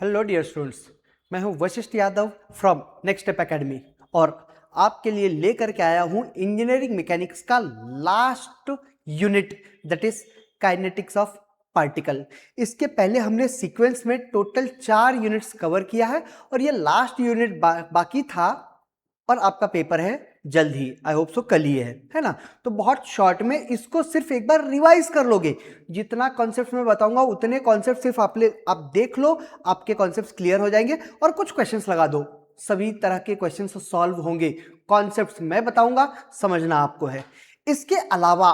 Hello dear students, मैं हूं Vashishtha Yadav from next step academy और आपके लिए लेकर के आया हूं इंजीनियरिंग मैकेनिक्स का last unit that is kinetics of particle. इसके पहले हमने सीक्वेंस में टोटल 4 यूनिट्स कवर किया है और ये लास्ट यूनिट बाकी था और आपका पेपर है जल्द ही, आई होप सो कल ही है ना। तो बहुत शॉर्ट में इसको सिर्फ एक बार रिवाइज कर लोगे। जितना कॉन्सेप्ट मैं बताऊंगा उतने कॉन्सेप्ट सिर्फ आप देख लो, आपके कॉन्सेप्ट्स क्लियर हो जाएंगे और कुछ क्वेश्चंस लगा दो, सभी तरह के क्वेश्चंस सॉल्व होंगे। कॉन्सेप्ट्स मैं बताऊंगा, समझना आपको है। इसके अलावा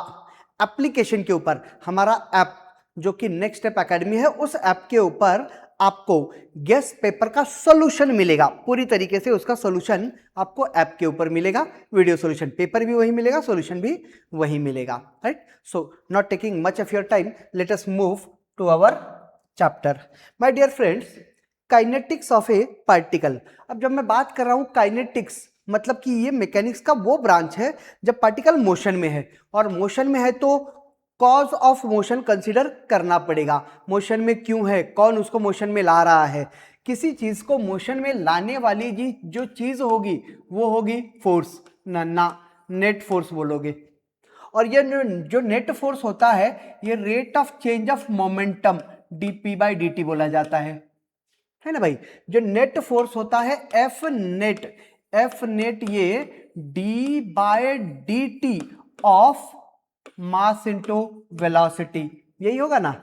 एप्लीकेशन के ऊपर हमारा ऐप जो कि नेक्स्ट स्टेप एकेडमी है, उस ऐप के ऊपर आपको गेस्ट पेपर का सॉल्यूशन मिलेगा। पूरी तरीके से उसका सॉल्यूशन आपको ऐप के ऊपर मिलेगा। वीडियो सॉल्यूशन, पेपर भी वही मिलेगा, सॉल्यूशन भी वही मिलेगा, right. So not taking much of your time, let us move to our chapter. My dear friends, kinetics of a particle. अब जब मैं बात कर रहा हूं काइनेटिक्स, मतलब कि ये मैकेनिक्स का वो ब्रांच है जब पार्टिकल मोशन में है, और मोशन में है तो कॉज ऑफ मोशन कंसीडर करना पड़ेगा। मोशन में क्यों है, कौन उसको मोशन में ला रहा है। किसी चीज को मोशन में लाने वाली जो चीज होगी वो होगी फोर्स, ना नेट फोर्स बोलोगे। और ये जो नेट फोर्स होता है ये rate of change of momentum dp/dt बोला जाता है ना भाई। जो नेट फोर्स होता है एफ नेट ये d/dt of mass into velocity, यही होगा ना।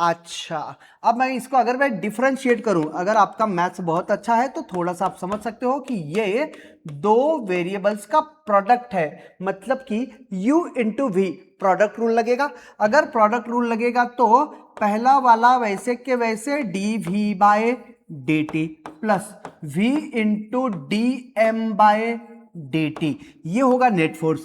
अच्छा, अब मैं इसको अगर मैं डिफरेंशिएट करूं, अगर आपका मैथ्स बहुत अच्छा है तो थोड़ा सा आप समझ सकते हो कि ये दो वेरिएबल्स का प्रोडक्ट है, मतलब कि u into V product rule लगेगा। अगर प्रोडक्ट रूल लगेगा तो पहला वाला वैसे के वैसे dv/dt plus v into dm/dt, ये होगा नेट फोर्स।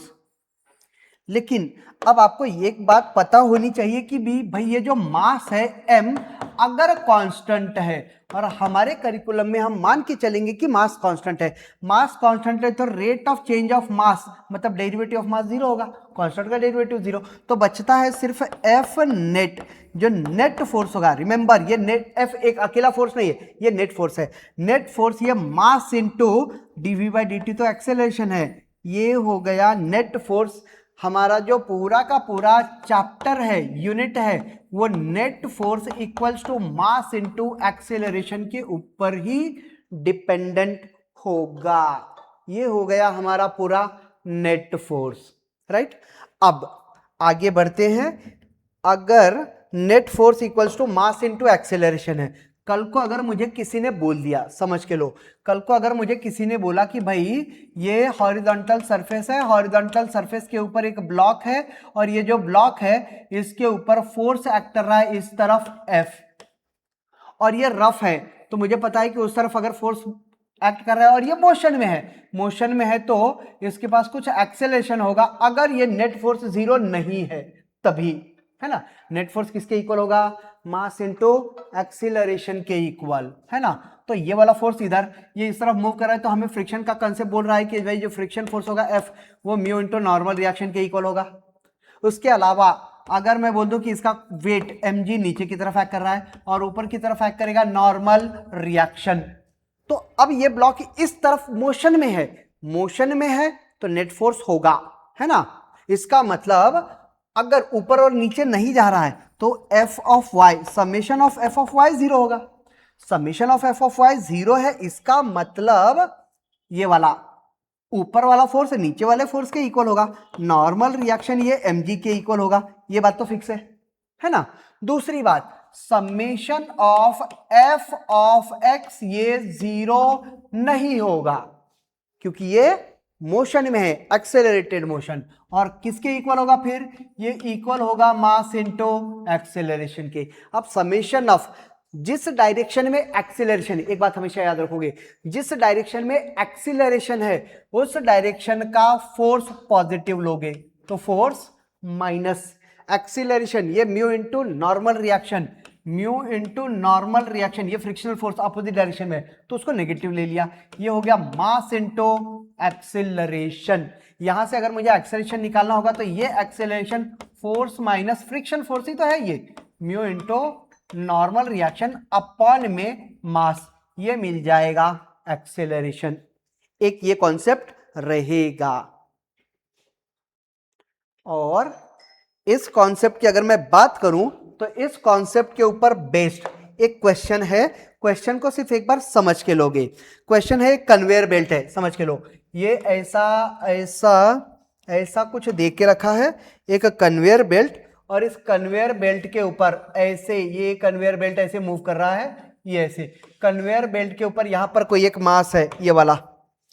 लेकिन अब आपको एक बात पता होनी चाहिए कि भी भाई ये जो मास है m अगर कांस्टेंट है, और हमारे करिकुलम में हम मान के चलेंगे कि मास कांस्टेंट है। मास कांस्टेंट है तो rate of change of mass मतलब डेरिवेटिव ऑफ मास 0 होगा, कांस्टेंट का डेरिवेटिव 0, तो बचता है सिर्फ एफ नेट, जो नेट फोर्स होगा। रिमेंबर ये नेट एफ एक अकेला फोर्स नहीं है, ये नेट फोर्स है। नेट फोर्स ये मास इंटू dv/dt तो एक्सेलरेशन है, ये हो गया नेट फोर्स। हमारा जो पूरा का पूरा चैप्टर है, यूनिट है, वो net force equals to mass into acceleration के ऊपर ही डिपेंडेंट होगा। ये हो गया हमारा पूरा नेट फोर्स, राइट। अब आगे बढ़ते हैं। अगर net force equals to mass into acceleration है, कल को अगर मुझे किसी ने बोल दिया, समझ के लो, कल को अगर मुझे किसी ने बोला कि भाई ये हॉरिजॉन्टल सरफेस है, हॉरिजॉन्टल सरफेस के ऊपर एक ब्लॉक है और ये जो ब्लॉक है इसके ऊपर फोर्स एक्ट कर रहा है इस तरफ F, और ये रफ है, तो मुझे पता है कि उस तरफ अगर फोर्स एक्ट कर रहा है और ये मोशन में है तो इसके पास कुछ एक्सेलरेशन होगा। अगर ये नेट फोर्स 0 नहीं है तभी, है ना। नेट फोर्स किसके इक्वल होगा, मास इनटू एक्सीलरेशन के इक्वल, है ना। तो ये वाला फोर्स इधर ये इस तरफ मूव कर रहा है तो हमें फ्रिक्शन का कंसेप्ट बोल रहा है कि भाई जो फ्रिक्शन फोर्स होगा F वो म्यू इनटू नॉर्मल रिएक्शन के इक्वल होगा। उसके अलावा अगर मैं बोल दूं कि इसका वेट mg नीचे की तरफ एक्ट कर रहा है और ऊपर की तरफ एक्ट करेगा नॉर्मल रिएक्शन, तो अब ये ब्लॉक इस तरफ मोशन में है तो नेट फोर्स होगा, है ना। इसका मतलब अगर ऊपर और नीचे नहीं जा रहा है तो f of y, summation of f of y 0 होगा। Summation of f of y 0 है, इसका मतलब ये वाला ऊपर वाला फोर्स नीचे वाले फोर्स के इक्वल होगा, नॉर्मल रिएक्शन ये mg के इक्वल होगा। ये बात तो फिक्स है ना। दूसरी बात, summation of f of x ये 0 नहीं होगा क्योंकि ये मोशन में है, एक्सेलरेटेड मोशन, और किसके इक्वल होगा फिर, ये इक्वल होगा मास इनटू एक्सेलरेशन के। अब समेशन ऑफ जिस डायरेक्शन में एक्सीलरेशन, एक बात हमेशा याद रखोगे, जिस डायरेक्शन में एक्सीलरेशन है उस डायरेक्शन का फोर्स पॉजिटिव लोगे तो फोर्स माइनस एक्सीलरेशन, ये म्यू इनटू नॉर्मल रिएक्शन, ये फ्रिक्शनल फोर्स अपोजिट डायरेक्शन में तो उसको नेगेटिव ले लिया, ये हो गया मास इनटू एक्सीलरेशन। यहां से अगर मुझे एक्सेलरेशन निकालना होगा तो ये acceleration force minus friction force ही तो है, ये mu into normal reaction upon में मास, ये मिल जाएगा एक्सेलरेशन। एक ये कॉन्सेप्ट रहेगा। और इस कॉन्सेप्ट की अगर मैं बात करूं तो इस कॉन्सेप्ट के ऊपर बेस्ड एक क्वेश्चन है। क्वेश्चन को सिर्फ एक बार समझ के लोगे। क्वेश्चन है कन्वेयर बेल्ट है, समझ के लो। ये ऐसा ऐसा ऐसा कुछ दे के रखा है, एक कन्वेयर बेल्ट, और इस कन्वेयर बेल्ट के ऊपर ऐसे ये कन्वेयर बेल्ट ऐसे मूव कर रहा है, ये ऐसे कन्वेयर बेल्ट के ऊपर यहां पर कोई एक मास है, ये वाला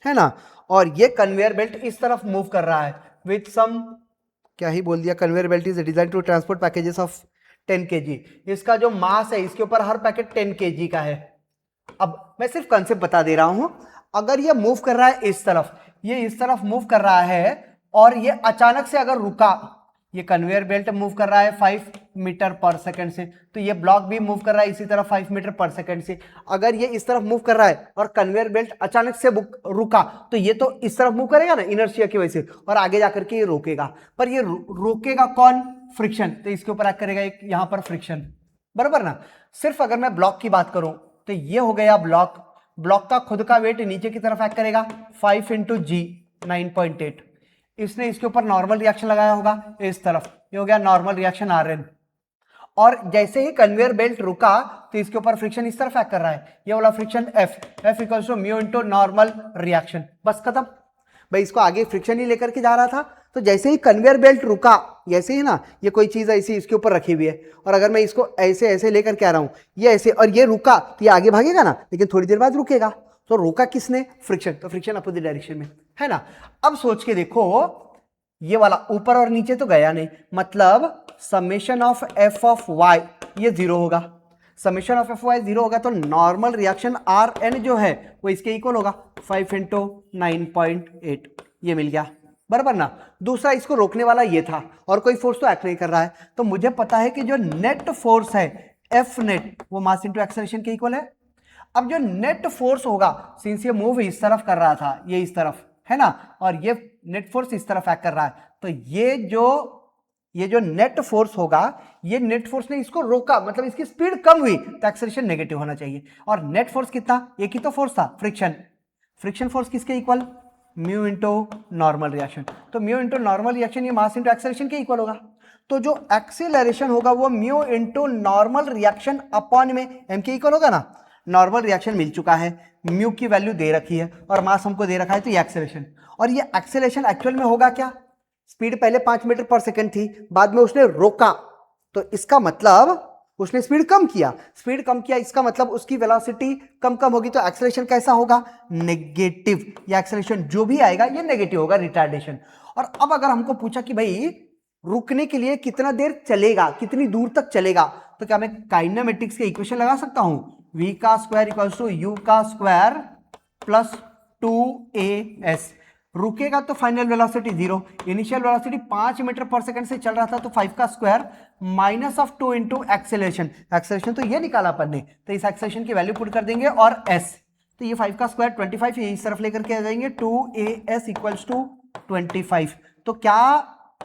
है ना, और ये कन्वेयर बेल्ट इस तरफ मूव कर रहा है विथ सम, क्या ही बोल दिया, conveyor belt is design to transport packages of 10 kg। इसका जो मास है इसके ऊपर हर पैकेट 10 kg का है। अब मैं सिर्फ कंसेप्ट बता दे रहा हूं। अगर ये मूव कर रहा है इस तरफ, ये इस तरफ मूव कर रहा है, और ये अचानक से अगर रुका, ये कन्वेयर बेल्ट मूव कर रहा है 5 मीटर पर सेकंड से, तो ये ब्लॉक भी मूव कर रहा है इसी तरह 5 मीटर पर सेकंड से। अगर ये इस तरफ मूव कर रहा है और कन्वेयर बेल्ट अचानक से रुका, तो ये तो इस तरफ मूव करेगा ना इनर्शिया की वजह से, और आगे जाकर के ये रोकेगा। पर ये रोकेगा कौन? फ्रिक्शन। तो इसके ऊपर एक्ट करेगा एक यहां पर फ्रिक्शन, बराबर ना। सिर्फ अगर मैं ब्लॉक की बात करूं तो ये हो गया ब्लॉक। ब्लॉक का खुद का वेट नीचे की तरफ एक्ट करेगा 5 इंटू जी 9.8। इसने इसके ऊपर नॉर्मल रिएक्शन लगाया होगा इस तरफ, ये हो गया नॉर्मल रिएक्शन Rn। और जैसे ही कन्वेयर बेल्ट रुका तो इसके ऊपर फ्रिक्शन इस तरफ एक्ट कर रहा है, ये वाला friction F equals to mu into normal reaction. बस खत्म भाई। इसको आगे फ्रिक्शन ही लेकर के जा रहा था, तो जैसे ही कन्वेयर बेल्ट रुका, जैसे ही ना ये कोई चीज ऐसी इसके ऊपर रखी हुई है, और अगर मैं इसको ऐसे ऐसे लेकर के आ रहा हूं, ये ऐसे, और ये रुका, तो ये आगे भागेगा ना, लेकिन थोड़ी देर बाद रुकेगा। तो रोका किसने? फ्रिक्शन। तो फ्रिक्शन अपोजिट डायरेक्शन में है ना। अब सोच के देखो, ये वाला ऊपर और नीचे तो गया नहीं, मतलब summation of F of Y ये 0 होगा। समेशन ऑफ एफ वाई 0 होगा, तो नॉर्मल रिएक्शन आर एन जो है वो इसके इक्वल होगा 5 इंटू 9.8, ये मिल गया, बराबर ना। दूसरा, इसको रोकने वाला ये था और कोई फोर्स तो एक्ट नहीं कर रहा है, तो मुझे पता है कि जो नेट फोर्स है एफ नेट वो मास इंटू एक्सेलरेशन के इक्वल है। अब जो नेट फोर्स होगा, सिंस ये मूव इस तरफ कर रहा था, ये इस तरफ है ना, और ये नेट फोर्स इस तरफ एक्ट कर रहा है, तो ये जो नेट फोर्स होगा, ये नेट फोर्स ने इसको रोका, मतलब इसकी स्पीड कम हुई, तो एक्सेलरेशन नेगेटिव होना चाहिए। और नेट फोर्स कितना? एक ही तो फोर्स था, फ्रिक्शन। फ्रिक्शन फोर्स किसके equal? Mu into normal reaction. तो म्यू इंटू नॉर्मल रिएक्शन ये मास इंटू एक्सेलरेशन के इक्वल होगा। तो जो एक्सेलरेशन होगा वो mu into normal reaction upon में एम के इक्वल होगा ना। नॉर्मल रिएक्शन मिल चुका है, म्यू की वैल्यू दे रखी है और मास हमको दे रखा है, तो ये एक्सेलरेशन। और ये एक्सेलरेशन एक्चुअल में होगा क्या? स्पीड पहले 5 मीटर पर सेकंड थी, बाद में उसने रोका, तो इसका मतलब उसने स्पीड कम किया। स्पीड कम किया, इसका मतलब उसकी वेलोसिटी कम होगी, तो एक्सेलरेशन कैसा होगा? नेगेटिव। या एक्सेलरेशन जो भी आएगा ये नेगेटिव होगा, रिटार्डेशन। और अब अगर हमको पूछा कि भाई रुकने के लिए कितना देर चलेगा, कितनी दूर तक चलेगा, तो क्या मैं काइनेमेटिक्स के इक्वेशन लगा सकता हूं? v का स्क्वायर इक्वल्स टू u का स्क्वायर प्लस 2as। रुकेगा तो final velocity 0, initial velocity 5 metre per second से चल रहा था, तो 5 का square minus of 2 into acceleration. Acceleration तो ये निकाला अपन ने, तो इस एक्सेलरेशन की वैल्यू पुट कर देंगे, और s, तो ये 5 का स्क्वायर 25, ये इस तरफ लेकर के आ जाएंगे, 2as इक्वल्स टू 25। तो क्या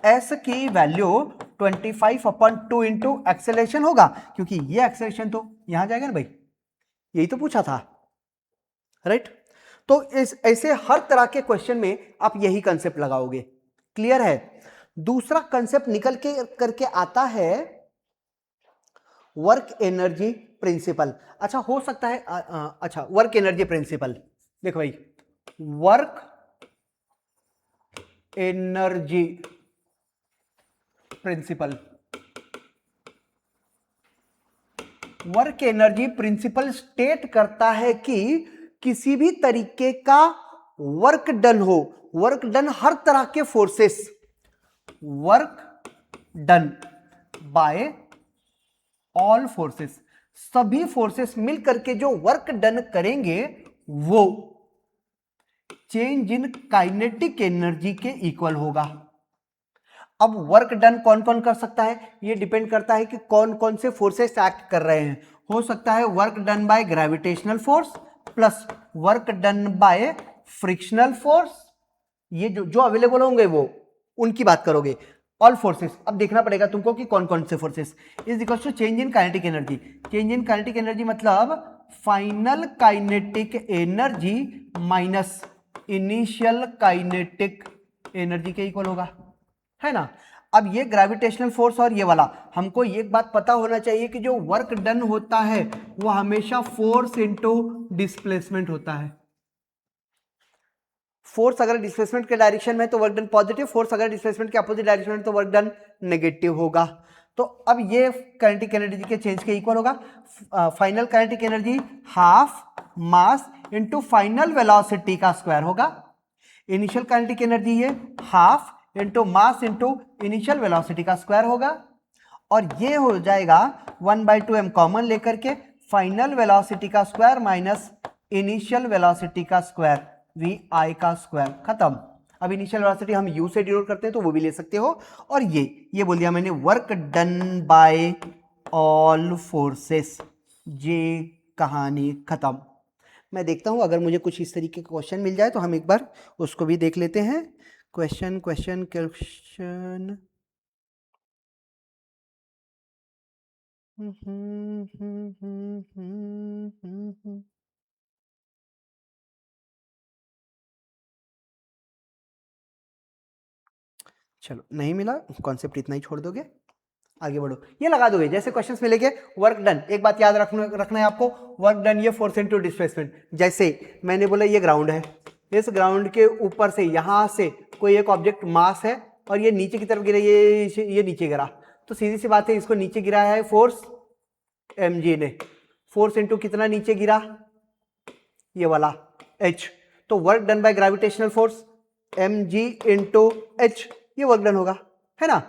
s की वैल्यू 25/2 इंटू एक्सेलरेशन होगा? क्योंकि ये एक्सेलरेशन तो यहां जाएगा ना भाई, यही तो पूछा था, राइट। तो इस ऐसे हर तरह के क्वेश्चन में आप यही कंसेप्ट लगाओगे, क्लियर है। दूसरा कंसेप्ट निकल के करके आता है वर्क एनर्जी प्रिंसिपल। अच्छा, हो सकता है अच्छा, वर्क एनर्जी प्रिंसिपल देखो भाई, work energy principal. Work energy principle state करता है कि किसी भी तरीके का वर्क डन हो, वर्क डन हर तरह के forces, work done by all forces, सभी फोर्सेस मिलकर के जो वर्क डन करेंगे वो चेंज इन काइनेटिक एनर्जी के इक्वल होगा। अब वर्क डन कौन कौन कर सकता है, ये डिपेंड करता है कि कौन कौन से फोर्सेस एक्ट कर रहे हैं। हो सकता है work done by gravitational force plus work done by frictional force, ये जो अवेलेबल होंगे वो उनकी बात करोगे। ऑल फोर्सेस, अब देखना पड़ेगा तुमको कि कौन कौन से forces. Is equal to change in kinetic energy. Change in kinetic energy मतलब final kinetic energy minus initial kinetic energy के इक्वल होगा, है ना। अब ये ग्रेविटेशनल फोर्स और ये वाला, हमको एक बात पता होना चाहिए कि जो वर्क डन होता है वो हमेशा फोर्स इनटू डिस्प्लेसमेंट होता है। फोर्स अगर डिस्प्लेसमेंट के डायरेक्शन में तो वर्क डन पॉजिटिव, फोर्स अगर डिस्प्लेसमेंट के अपोजिट डायरेक्शन में तो वर्क डन नेगेटिव होगा। तो अब ये काइनेटिक एनर्जी के चेंज के इक्वल होगा। Final kinetic energy half mass into final velocity का स्क्वायर होगा। इनिशियल काइनेटिक एनर्जी ये half into mass into initial velocity का स्क्वायर होगा, और ये हो जाएगा 1/2m कॉमन लेकर के फाइनल वेलोसिटी का स्क्वायर माइनस इनिशियल वेलोसिटी का स्क्वायर vi का स्क्वायर, खत्म। अब इनिशियल वेलोसिटी हम u से डिनोट करते हैं तो वो भी ले सकते हो। और ये बोल दिया मैंने work done by all forces, ये कहानी खत्म। मैं देखता हूं अगर मुझे कुछ इस तरीके का क्वेश्चन मिल जाए तो हम एक बार उसको भी देख लेते हैं। क्वेश्चन क्वेश्चन क्वेश्चन चलो नहीं मिला, कॉन्सेप्ट इतना ही छोड़ दोगे, आगे बढ़ो। ये लगा दोगे जैसे क्वेश्चंस मिलेंगे वर्क डन। एक बात याद रखना है आपको, वर्क डन ये फोर्स इनटू डिस्प्लेसमेंट। जैसे मैंने बोला ये ग्राउंड है, इस ग्राउंड के ऊपर से यहां से कोई एक ऑब्जेक्ट मास है और ये नीचे की तरफ गिरा, ये नीचे गिरा, तो सीधी सी बात है इसको नीचे गिराया है फोर्स mg ने। फोर्स इनटू कितना नीचे गिरा, ये वाला h, तो work done by gravitational force mg into h, ये वर्क डन होगा, है ना।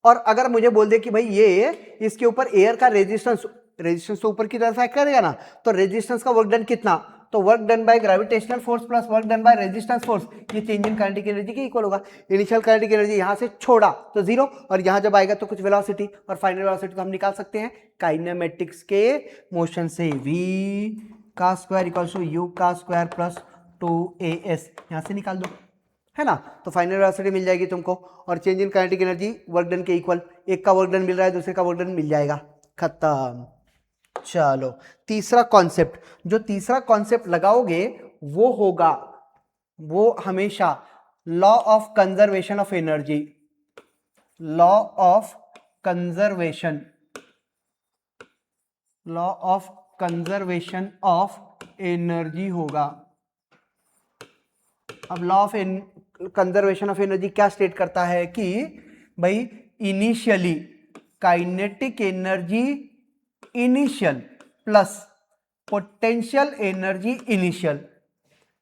और अगर मुझे बोल दे कि भाई ये इसके ऊपर एयर का रेजिस्टेंस तो ऊपर की तरफ एक्ट करेगा ना, तो रेजिस्टेंस का वर्क डन कितना, तो work done by gravitational force plus work done by resistance force, ये चेंज इन काइनेटिक एनर्जी के इक्वल होगा। इनिशियल काइनेटिक एनर्जी यहां से छोड़ा तो 0, और यहां जब आएगा तो कुछ वेलोसिटी, और फाइनल वेलोसिटी तो हम निकाल सकते हैं काइनेमेटिक्स के मोशन से, v का स्क्वायर इक्वल्स टू u का स्क्वायर प्लस 2as, यहां से निकाल दो, है ना। तो फाइनल वेलोसिटी मिल जाएगी तुमको, और change in kinetic energy work done के इक्वल, एक का वर्क डन मिल रहा है दूसरे का वर्क डन मिल जाएगा, खत्म। चलो तीसरा कॉन्सेप्ट, जो तीसरा कॉन्सेप्ट लगाओगे वो होगा, वो हमेशा law of conservation of energy, law of conservation, law of conservation of energy होगा। अब law of conservation of energy क्या स्टेट करता है कि भाई initially kinetic energy initial plus potential energy initial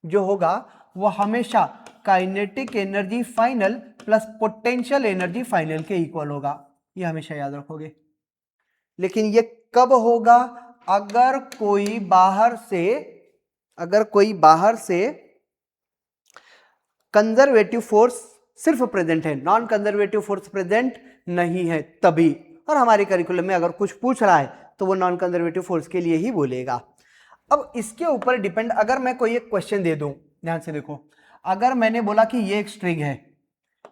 जो होगा वो हमेशा kinetic energy final plus potential energy final के इक्वल होगा, ये हमेशा याद रखोगे। लेकिन ये कब होगा, अगर कोई बाहर से कंजर्वेटिव फोर्स सिर्फ प्रेजेंट है, नॉन कंजर्वेटिव फोर्स प्रेजेंट नहीं है तभी। और हमारे करिकुलम में अगर कुछ पूछ रहा है तो वो नॉन कंजर्वेटिव फोर्स के लिए ही बोलेगा। अब इसके ऊपर डिपेंड, अगर मैं कोई एक क्वेश्चन दे दूं, ध्यान से देखो, अगर मैंने बोला कि ये एक स्ट्रिंग है,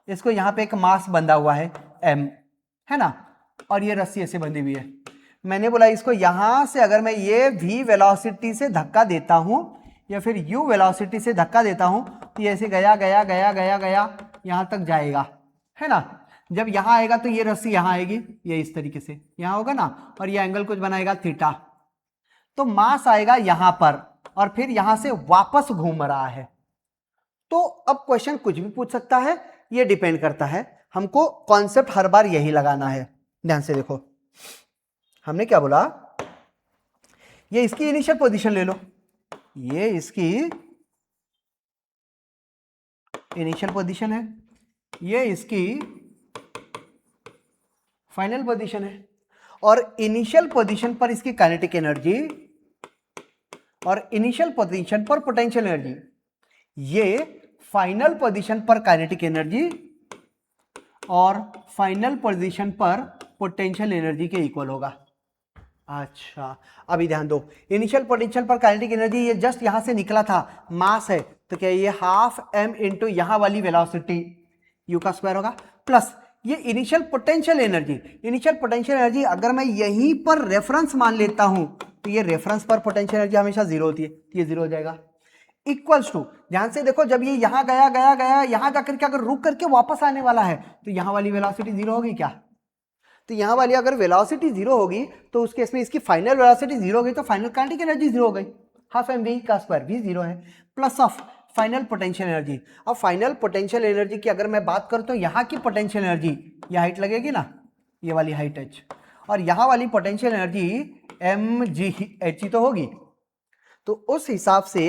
इसको यहां पे एक मास बंधा हुआ है m, है ना, और ये रस्सी ऐसे बंधी हुई है, मैंने बोला इसको यहां से अगर मैं ये v वेलोसिटी से धक्का देता हूं या फिर u वेलोसिटी से धक्का देता हूं तो ये ऐसे गया गया गया गया गया यहां तक जाएगा, है ना। जब यहां आएगा तो ये रस्सी यहां आएगी, ये इस तरीके से यहां होगा ना, और ये एंगल कुछ बनाएगा थीटा, तो मास आएगा यहां पर और फिर यहां से वापस घूम रहा है। तो अब क्वेश्चन कुछ भी पूछ सकता है, ये डिपेंड करता है, हमको कॉन्सेप्ट हर बार यही लगाना है। ध्यान से देखो, हमने क्या बोला, ये इसकी इनिशियल पोजीशन ले लो, ये इसकी इनिशियल पोजीशन है, ये इसकी फाइनल पोजीशन है, और इनिशियल पोजीशन पर इसकी काइनेटिक एनर्जी और इनिशियल पोजीशन पर पोटेंशियल एनर्जी, ये फाइनल पोजीशन पर काइनेटिक एनर्जी और फाइनल पोजीशन पर पोटेंशियल एनर्जी के इक्वल होगा। अच्छा अभी ध्यान दो, इनिशियल पोटेंशियल पर काइनेटिक एनर्जी ये जस्ट यहां से निकला था, मास है, तो क्या ये हाफ m इंटू यहां वाली वेलोसिटी u का स्क्वायर होगा, प्लस ये इनिशियल पोटेंशियल एनर्जी अगर मैं यहीं पर रेफरेंस मान लेता हूं तो ये रेफरेंस पर पोटेंशियल एनर्जी हमेशा जीरो होती है, तो ये जीरो हो जाएगा। इक्वल्स टू, ध्यान से देखो, जब ये यहां गया गया गया यहां जाकर के अगर रुक करके वापस आने वाला है तो यहां वाली वेलोसिटी जीरो होगी क्या? तो यहां वाली अगर वेलोसिटी जीरो होगी तो उस केस में इसकी फाइनल वेलोसिटी जीरो हो गई, तो फाइनल काइनेटिक एनर्जी जीरो हो गई, हाफ एम वी का स्क्वायर, वी जीरो है, plus of final potential energy. अब फाइनल पोटेंशियल एनर्जी की अगर मैं बात करूं तो यहां की पोटेंशियल एनर्जी, ये हाइट लगेगी ना, ये वाली हाइट एच, और यहां वाली potential energy M G H ही तो होगी, तो उस हिसाब से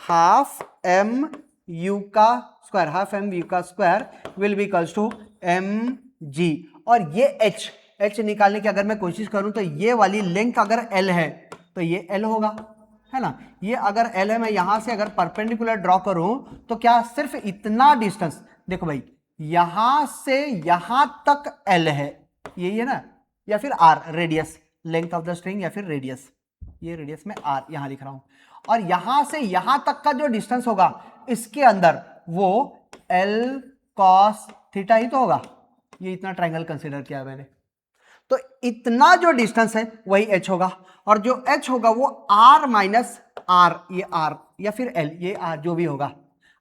हाफ एम यू का स्क्वायर, हाफ एम यू का square will be equals to M G. और ये एच निकालने की अगर मैं कोशिश करूं तो ये वाली लेंथ अगर एल है तो ये एल होगा, है ना, ये अगर एल है, मैं यहां से अगर परपेंडिकुलर ड्रॉ करूं तो क्या सिर्फ इतना डिस्टेंस, देखो भाई यहां से यहां तक एल है, यही है ना, या फिर R radius, length of the string या फिर रेडियस, ये रेडियस में आर यहां लिख रहा हूं, और यहां से यहां तक का जो डिस्टेंस होगा इसके अंदर वो एल कॉस थीटा ही तो होगा, ये इतना ट्रायंगल कंसीडर किया मैंने, तो इतना जो डिस्टेंस है वही एच होगा, और जो एच होगा वो आर माइनस आर, ये आर या फिर एल, ये आर जो भी होगा,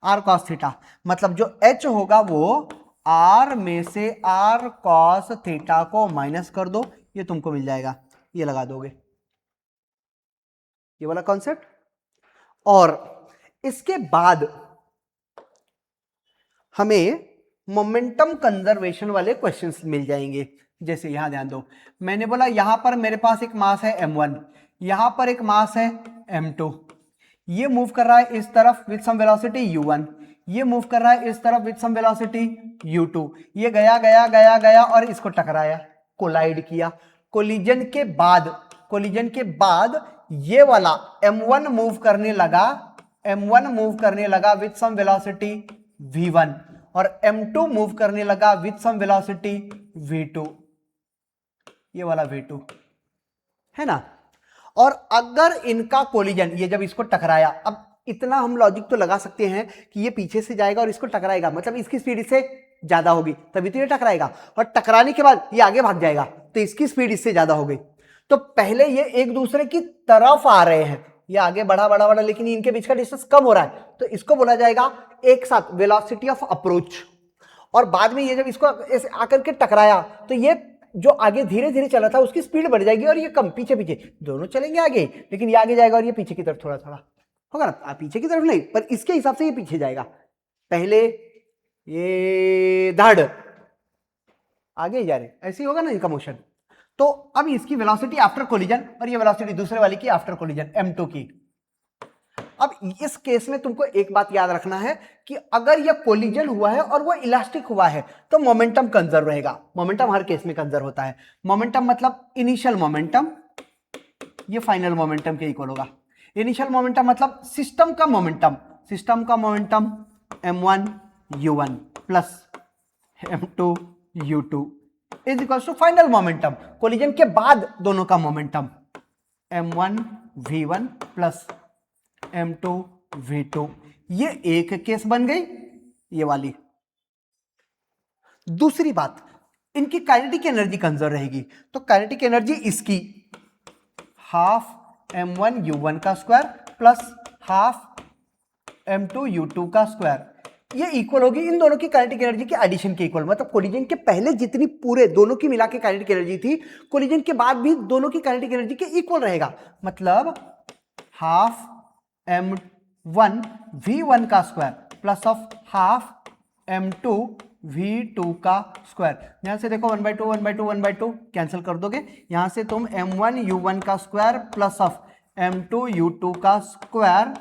आर कॉस थीटा, मतलब जो एच होगा वो आर में से आर कॉस थीटा को माइनस कर दो, ये तुमको मिल जाएगा, ये लगा दोगे, ये वाला कॉन्सेप्ट। और इसके बाद हमें मोमेंटम कंजर्वेशन वाले क्वेश्चंस मिल जाएंगे, जैसे यहां ध्यान दो, मैंने बोला यहां पर मेरे पास एक मास है m1, यहां पर एक मास है m2, ये मूव कर रहा है इस तरफ विद सम वेलोसिटी u1, ये मूव कर रहा है इस तरफ विद सम वेलोसिटी u2, ये गया गया गया गया और इसको टकराया, कोलाइड किया, कोलिजन के बाद ये वाला m1 मूव करने लगा विद सम वेलोसिटी v1 और m2 मूव करने लगा विद सम वेलोसिटी v2, ये वाला v2 है ना। और अगर इनका कोलिजन, ये जब इसको टकराया, अब इतना हम लॉजिक तो लगा सकते हैं कि ये पीछे से जाएगा और इसको टकराएगा, मतलब इसकी स्पीड इससे ज्यादा होगी तभी तो ये टकराएगा, और टकराने के बाद ये आगे भाग जाएगा तो इसकी स्पीड इससे ज्यादा हो गई, तो पहले ये एक दूसरे की तरफ आ रहे हैं, ये आगे बढ़ा, लेकिन इनके बीच का डिस्टेंस कम हो रहा है, तो इसको बोला जाएगा एक साथ वेलोसिटी ऑफ अप्रोच। और बाद में ये जब इसको ऐसे आकर के टकराया तो ये जो आगे धीरे धीरे चला था उसकी स्पीड बढ़ जाएगी और ये कम, पीछे दोनों चलेंगे आगे, लेकिन ये आगे जाएगा और ये पीछे की तरफ थोड़ा होगा ना, पीछे की तरफ नहीं पर इसके हिसाब से ये पीछे जाएगा, पहले ये धड़ आगे जा रहे, ऐसे होगा ना इनका मोशन। तो अब इसकी वेलोसिटी आफ्टर कोलिजन और ये वेलोसिटी दूसरे वाली की आफ्टर कोलिजन m2 की। अब इस केस में तुमको एक बात याद रखना है कि अगर ये कोलिजन हुआ है और वो इलास्टिक हुआ है तो मोमेंटम कंजर्व रहेगा, मोमेंटम हर केस में कंजर्व होता है, मोमेंटम मतलब इनिशियल मोमेंटम, ये फाइनल मोमेंटम के इक्वल होगा, इनिशियल मोमेंटम मतलब सिस्टम का momentum m1 u1 plus m2 u2 is equal to final momentum, collision के बाद दोनों का momentum m1 v1 plus m2 v2, ये एक केस बन गई ये वाली। दूसरी बात, इनकी काइनेटिक एनर्जी कंजर्व रहेगी, तो काइनेटिक एनर्जी इसकी हाफ m1 u1 का square plus half m2 u2 का स्क्वायर, ये इक्वल होगी इन दोनों की काइनेटिक एनर्जी के एडिशन के इक्वल, मतलब कोलिजन के पहले जितनी पूरे दोनों की मिला के काइनेटिक एनर्जी थी, कोलिजन के बाद भी दोनों की काइनेटिक एनर्जी के इक्वल रहेगा, मतलब हाफ m1 v1 का square plus of half m2 v2 का स्क्वायर। यहां से देखो 1/2 कैंसिल कर दोगे, यहां से तुम m1 u1 का square plus of m2 u2 का square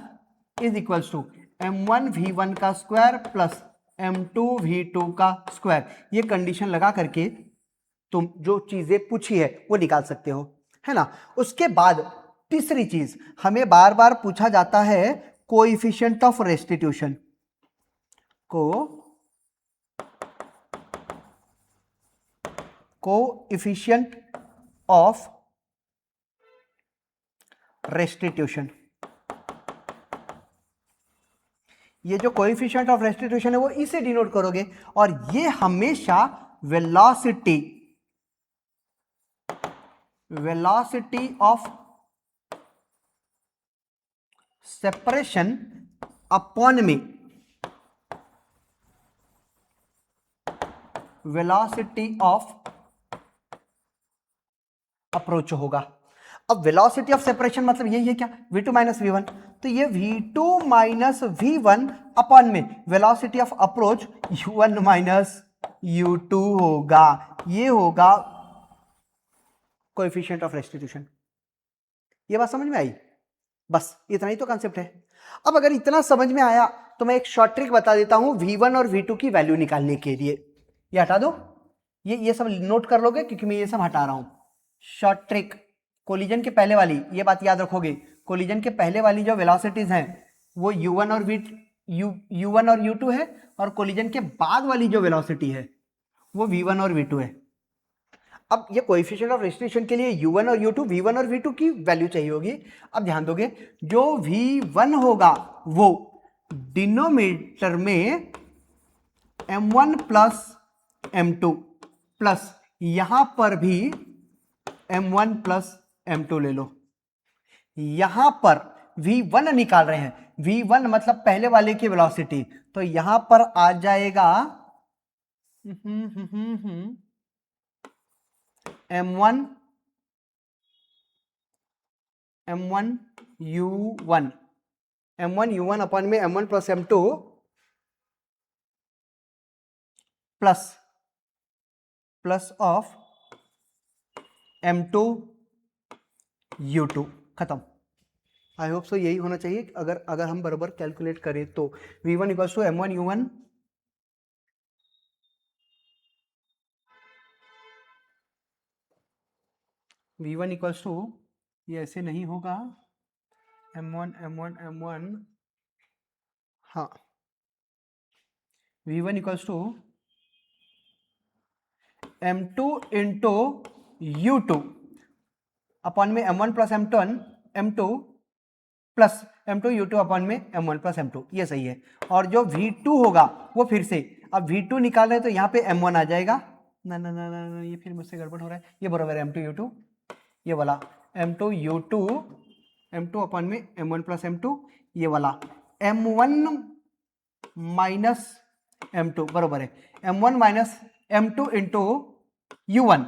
is equals to m1 v1 का स्क्वायर प्लस m2 v2 का स्क्वायर, ये कंडीशन लगा करके तुम जो चीजें पूछी है वो निकाल सकते हो, है ना। उसके बाद तीसरी चीज हमें बार बार पूछा जाता है coefficient of restitution, coefficient of restitution, ये जो कोएफिशिएंट ऑफ रेस्टिट्यूशन है वो इसे डिनोट करोगे, और ये हमेशा वेलोसिटी ऑफ सेपरेशन अपॉन में वेलोसिटी ऑफ अप्रोच होगा। अब वेलोसिटी ऑफ सेपरेशन मतलब यही है क्या, v2 माइनस v1, तो ये v2 माइनस v1 अपॉन में velocity of approach u1 minus u2 होगा। ये होगा कोएफिशिएंट ऑफ रेस्टिट्यूशन। ये बात समझ में आई? बस इतना ही तो कॉन्सेप्ट है। अब अगर इतना समझ में आया तो मैं एक शॉर्ट ट्रिक बता देता हूं v1 और v2 की वैल्यू निकालने के लिए। ये हटा दो, ये सब नोट कर लोगे क्योंकि मैं ये सब हटा रहा हूं। शॉर्ट ट्रिक, कोलिजन के पहले वाली, ये बात याद रखोगे, कोलिजन के पहले वाली जो वेलोसिटीज हैं वो u1 और u2 है, और कोलिजन के बाद वाली जो वेलोसिटी है वो v1 और v2 है। अब ये कोएफिशिएंट ऑफ रेस्टिट्यूशन के लिए u1 और u2, v1 और v2 की वैल्यू चाहिए होगी। अब ध्यान दोगे, जो v1 होगा वो डिनोमिनेटर में m1 प्लस m2 प्लस यहां पर भी m1 प्लस m2 ले लो। यहां पर v1 निकाल रहे हैं, v1 मतलब पहले वाले की वेलोसिटी, तो यहां पर आ जाएगा m1 u1 अपॉन में m1 plus m2 plus of m2 u2, खत्म। आई होप सो यही होना चाहिए। अगर हम बराबर कैलकुलेट करें तो v1 equals to m1 u1 v1 equals to, ये ऐसे नहीं होगा, m1 हाँ, v1 equals to m2 into u2 upon में m1 plus m2 plus m2 u2 upon में m1 प्लस m2, ये सही है। और जो v2 होगा वो फिर से, अब v2 निकाल रहे हैं तो यहाँ पे m1 आ जाएगा, ना ना ना ना, ये फिर मुझसे गड़बड़ हो रहा है, ये बराबर है m2 u2, ये वाला m2 अपॉन में m1 प्लस m2, ये वाला m1 माइनस m2 बराबर है m1 minus m2 into u1,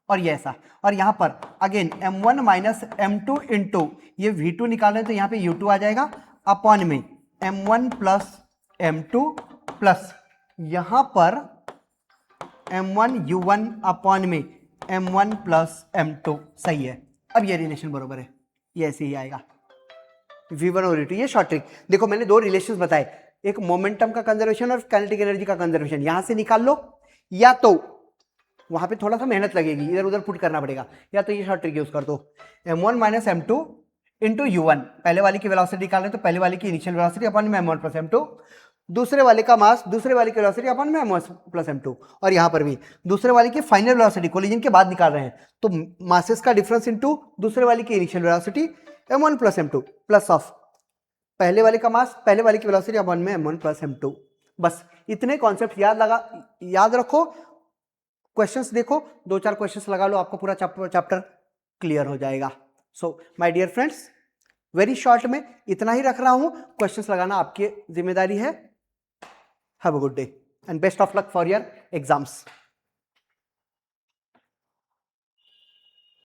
और ये ऐसा, और यहां पर again m1 minus m2 into ये v2 निकाल रहे हैं तो यहां पे u2 आ जाएगा, अपॉन में m1 प्लस m2 प्लस यहां पर m1 u1 अपॉन में m1 प्लस m2, सही है। अब ये रिलेशन बराबर है, ये ऐसे ही आएगा v1 और v2। ये शॉर्ट ट्रिक देखो, मैंने दो रिलेशंस बताए, एक मोमेंटम का कंजर्वेशन और काइनेटिक एनर्जी का कंजर्वेशन। यहां से निकाल लो, या तो वहां पे थोड़ा सा मेहनत लगेगी, इधर उधर पुट करना पड़ेगा, या तो ये शॉर्ट ट्रिक यूज कर दो, m1 minus m2 into u1, पहले वाले की वेलोसिटी निकाल रहे हैं तो पहले वाले की इनिशियल वेलोसिटी अपॉन में m1 प्लस m2, दूसरे वाले का मास दूसरे वाले की वेलोसिटी अपॉन में m1 प्लस m2, और यहां पर भी दूसरे वाले की फाइनल वेलोसिटी कोलिजन के बाद निकाल रहे हैं तो मासेस का डिफरेंस इंटू दूसरे वाले की initial velocity m1 plus m2 plus of पहले वाले का मास पहले वाले की वेलोसिटी अपॉन में m1 प्लस m2। बस इतने कॉन्सेप्ट याद रखो, क्वेश्चंस देखो, दो चार क्वेश्चंस लगा लो, आपको पूरा चैप्टर क्लियर हो जाएगा। So my dear friends, very short में इतना ही रख रहा हूं, क्वेश्चंस लगाना आपकी जिम्मेदारी है। Have a good day and best of luck for your exams.